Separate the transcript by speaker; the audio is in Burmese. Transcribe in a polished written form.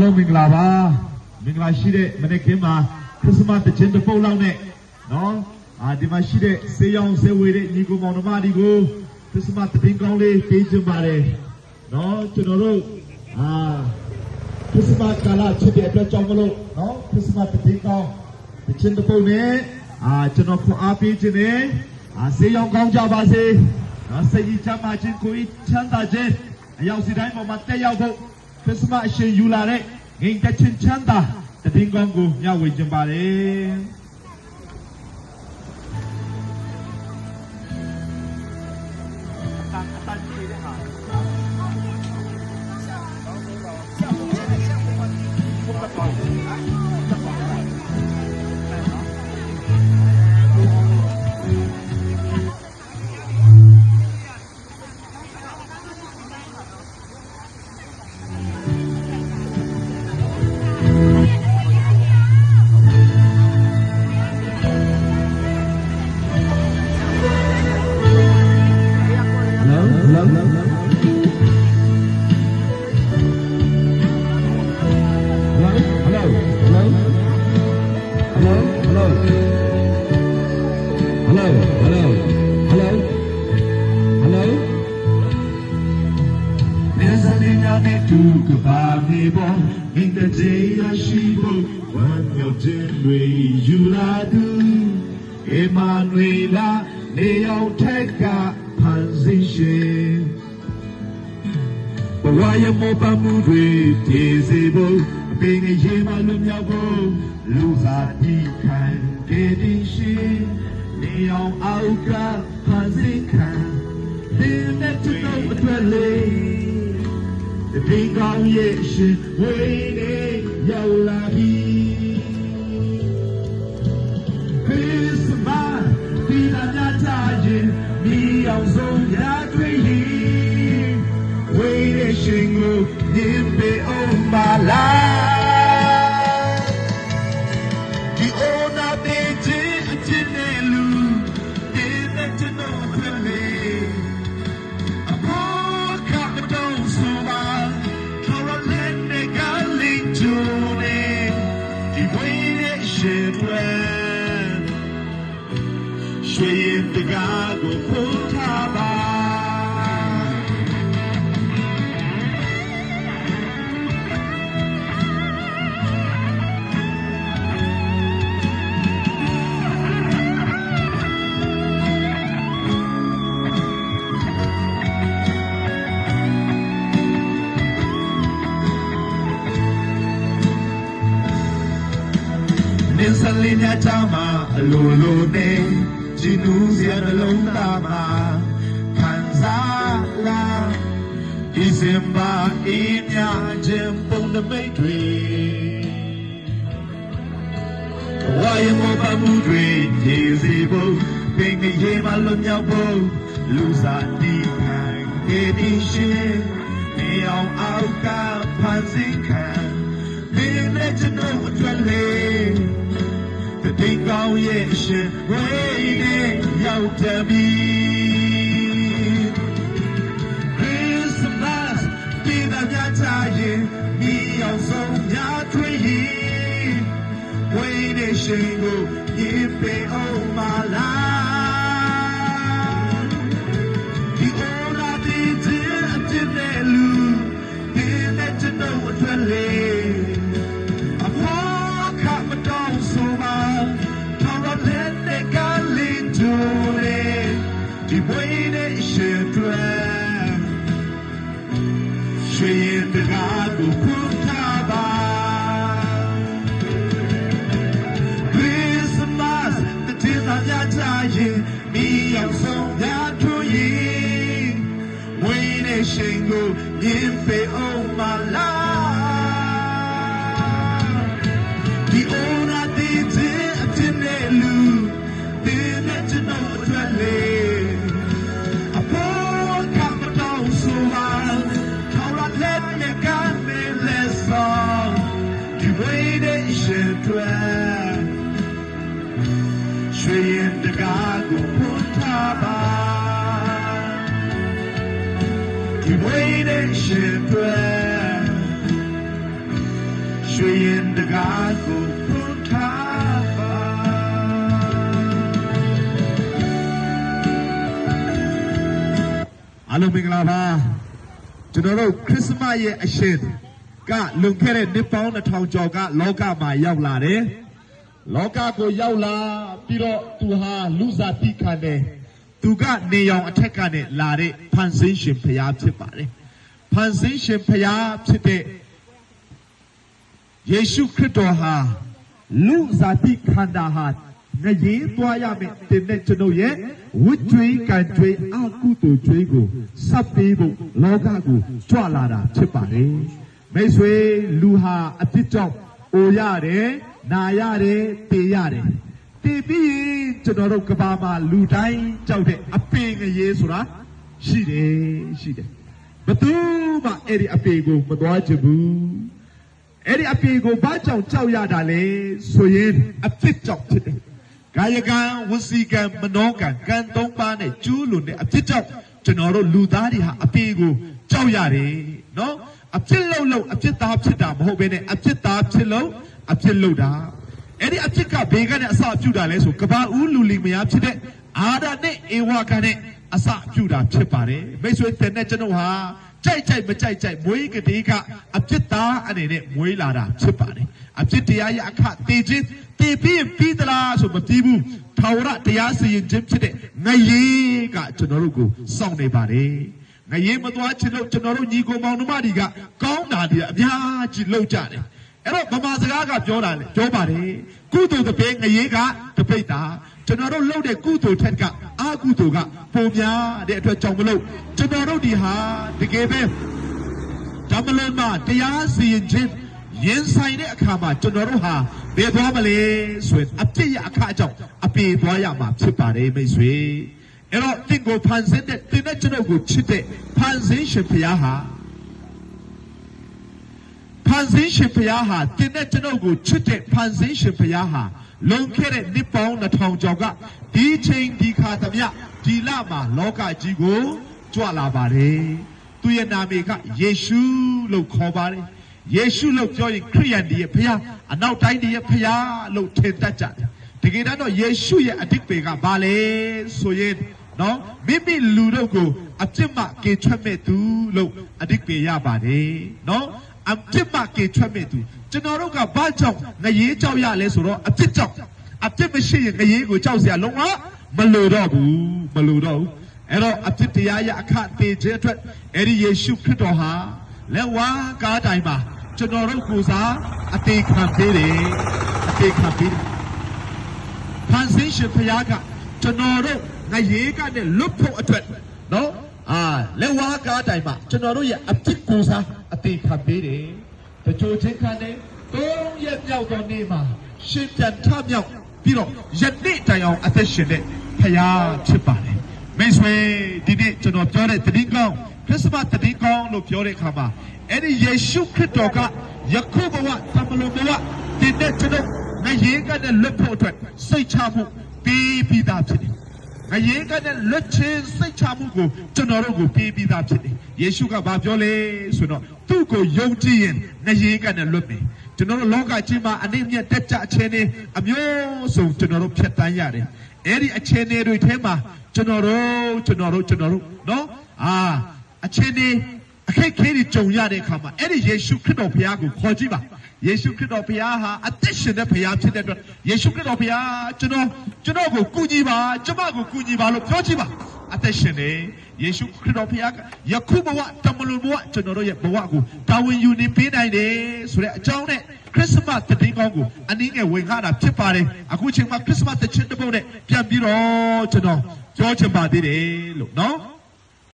Speaker 1: မင်္ဂလာပါမင်္ဂလာရှိတဲ့မနေ့ကမှာခရစ်စမတ်တခြင်းတစ်ပုတ်လောက်နဲ့နော်ဒီမှာရှိတဲ့ဆေးရောင်ဆေးဝေးတဲ့ညီကိုမောင်နှမတွေကိုခရစ်စမတ်တည်ကောင်းလေးပေးချင်ပါတယ်နော်ကျွန်တော်တို့ခရစ်စမတ်ကာလဖြစ်တဲ့အတွက်ကြောင့်မလို့နော်ခရစ်စမတ်တည်ကောင်းတခြင်းတစ်ပုတ်နဲ့ကျွန်တော်ခွန်အားပေးခြင်းနဲ့ဆေးရောင်ကောင်းကြပါစေနော်စိတ်ကြီးချမ်းသာခြင်းကိုယ်ချမ်းသာခြင်းအရောက်စီတိုင်းပေါ်မှာတက်ရောက်ဖို့ခရစ်စမတ်အရှင်ယူလာတဲ့ငိမ်သက်ခြင်းချမ်းသာတည်ကောင်းကိုမျှဝေခြင်းပါတယ် ရင်တကားကိုဖွင့်ထားပါအားလုံးမင်္ဂလာပါကျွန်တော်တို့ခရစ်စမတ်ရဲ့အရှင်ကလွန်ခဲ့တဲ့နှစ်ပေါင်း2000ကျော်ကလောကမှာရောက်လာတယ်လောကကိုရောက်လာပြီးတော့သူဟာလူစားတိခံတယ်သူကနေရောင်အထက်ကနေလာတဲ့ဖန်ဆင်းရှင်ဖျားဖြစ်ပါတယ်ဖန်ဆင်းရှင်ဖျားဖြစ်တဲ့ယေရှုခရစ်တော်ဟာလူစားတိခန္ဓာဟာငရေသွားရမယ်တင်တဲ့ကျွန်ုပ်ရဲ့ဝိကျွေးကံကျွေးအကုသိုလ်ကျွေးကိုစပ်ပေးဖို့လောကကိုကြွလာတာဖြစ်ပါတယ်မိတ်ဆွေလူဟာအပြစ်ကြောင့်အိုရတယ်နာရတယ်တေရတယ်တေပြီးရင်ကျွန်တော်တို့ကဘာမှာလူတိုင်းကြောက်တဲ့အပေငရေဆိုတာရှိတယ်ဘသူမှအဲ့ဒီအပေကိုမသွားချင်ဘူးအဲ့ဒီအပေကိုဘာကြောင့်ကြောက်ရတာလဲဆိုရင်အပြစ်ကြောင့်ဖြစ်တယ်ကာယကံဝစီကံမနောကံကံ၃ပါးနဲ့ကျူးလွန်တဲ့အပြစ်ကြောင့်ကျွန်တော်တို့လူသားတွေဟာအပေကိုကြောက်ရတယ်နော်အပြစ်လုံးအပြစ်သားဖြစ်တာမဟုတ်ဘဲနဲ့အပြစ်သားဖြစ်လို့အပြစ်လုပ်တာအဲ့ဒီအပြစ်ကဘေကနဲ့အစပြုတာလဲဆိုကဘာဦးလူလီမယားဖြစ်တဲ့အာဒနဲ့ဧဝါကနဲ့အစပြုတာဖြစ်ပါတယ်မိတ်ဆွေတဲ့နဲ့ကျွန်တော်ဟာကြိုက်မကြိုက်မွေးကတိကအပြစ်သားအနေနဲ့မွေးလာတာဖြစ်ပါတယ်အပြစ်တရားရဲ့အခတေခြင်းတေပြီးသလားဆိုမပြီးဘူးထာဝရတရားစီရင်ခြင်းဖြစ်တဲ့ငရေကကျွန်တော်တို့ကိုစောင့်နေပါတယ်ငရေမသွားချင်လို့ကျွန်တော်တို့ညီကိုမောင်နှမတွေကကောင်းတာတွေအများကြီးလုပ်ကြတယ်အဲ့တော့ဗမာစကားကပြောပါတယ်ကုသိုလ်တပည့်ငရေကတပိတ်တာကျွန်တော်တို့လုပ်တဲ့ကုသိုလ်ထက်ကအာကုသိုလ်ကပုံများတဲ့အတွက်ကြောင့်မလို့ကျွန်တော်တို့ဒီဟာတကယ်ပဲဓမ္မလမတရားစီရင်ခြင်းရင်ဆိုင်တဲ့အခါမှာကျွန်တော်တို့ဟာဘယ်သွားမလဲဆိုရင်အပြစ်ရအခါကြောင့်အပေသွားရမှာဖြစ်ပါတယ်မိတ်ဆွေအဲ့တော့တင့်ကိုဖန်ဆင်းတဲ့တင်တဲ့ကျွန်တော်ကိုချစ်တဲ့ဖန်ဆင်းရှင်ဘုရားဟာတင်တဲ့ကျွန်ုပ်ကိုချစ်တဲ့ဖန်ဆင်းရှင်ဘုရားဟာလုံခဲ့တဲ့နှစ်ပေါင်း2000ကျော်ကဒီချိန်ဒီခါသမျှဒီလမှာလောကကြီးကိုကြွလာပါတယ်သူရဲ့နာမည်ကယေရှုလို့ခေါ်ပါတယ်ယေရှုလို့ပြောရင်ခရစ်ယာန်တွေရဲ့ဘုရားအနောက်တိုင်းတွေရဲ့ဘုရားလို့ထင်တတ်ကြတယ်တကယ်တော့ယေရှုရဲ့အဓိပ္ပာယ်ကဘာလဲဆိုရင်နော်မိမိလူတို့ကိုအပြစ်မှကေချွတ်မဲ့သူလို့အဓိပ္ပာယ်ရပါတယ်နော်အပြစ်မှကေချွတ်မဲ့သူကျွန်တော်တို့ကဘာကြောင့်ငရေကြောက်ရလဲဆိုတော့အပြစ်ကြောင့်အပြစ်မရှိရင်ငရေကိုကြောက်เสียလုံးဝမလိုတော့ဘူးအဲ့တော့အပြစ်တရားရအခတေခြင်းအတွက်အဲ့ဒီယေရှုခရစ်တော်ဟာလက်ဝါးကားတိုင်းမှာကျွန်တော်တို့ကိုစားအသေးခံပေးတယ်ဖန်ဆင်းရှင်ဘုရားကကျွန်တော်တို့ငရေကနဲ့လွတ်ဖို့အတွက်နော်လက်ဝါးကားတိုင်းမှာကျွန်တော်တို့ရဲ့အပြစ်ကိုစားအသေးခံပေးတယ်တချို့ချင်းခံတယ်3ရက်မြောက်သောနေ့မှာရှင်ပြန်ထမြောက်ပြီးတော့ယနေ့တိုင်အောင်အသက်ရှင်တဲ့ဘုရားဖြစ်ပါတယ်မိတ်ဆွေဒီနေ့ကျွန်တော်ပြောတဲ့သတင်းကောင်းခရစ်စမတ်သတင်းကောင်းလို့ပြောတဲ့အခါမှာအဲ့ဒီယေရှုခရစ်တော်ကယခုဘဝသမလုံဘဝဒီနေ့ကျွန်တော်ငရေကနဲ့လွတ်ဖို့အတွက်စိတ်ချမှုပြီးသားဖြစ်တယ်ငရေကနဲ့လွတ်ခြင်းစိတ်ချမှုကိုကျွန်တော်တို့ကိုပြီးသားဖြစ်တယ်ယေရှုကဘာပြောလဲဆိုတော့သူ့ကိုယုံကြည်ရင်ငရေကနဲ့လွတ်မယ်ကျွန်တော်တို့လောကကြီးမှာအနည်းမြတ်တက်ကြအခြေအနေအမျိုးစုံကျွန်တော်တို့ဖြတ်တန်းရတယ်အဲ့ဒီအခြေအနေတွေထဲမှာကျွန်တော်တို့နော်အခြေအနေအခက်ခဲတွေကြုံရတဲ့အခါမှာအဲ့ဒီယေရှုခရစ်တော်ဘုရားကိုခေါ်ကြည့်ပါယေရှုခရစ်တော်ဘုရားဟာအသက်ရှင်တဲ့ဘုရားဖြစ်တဲ့အတွက်ယေရှုခရစ်တော်ဘုရားကျွန်တော်ကိုကူညီပါကျမကိုကူညီပါလို့ပြောကြည့်ပါအသက်ရှင်တယ်ယေရှုခရစ်တော်ဘုရားကယခုဘဝတမလွန်ဘဝကျွန်တော်တို့ရဲ့ဘဝကိုတာဝန်ယူနေပေးနိုင်တယ်ဆိုတဲ့အကြောင်းနဲ့ခရစ်စမတ်သတင်းကောင်းကိုအနည်းငယ်ဝင်ခါတာဖြစ်ပါတယ်အခုချိန်မှာခရစ်စမတ်တခြင်းတစ်ပုဒ်နဲ့ပြန်ပြီးတော့ကျွန်တော်ပြောချင်ပါသေးတယ်လို့နော်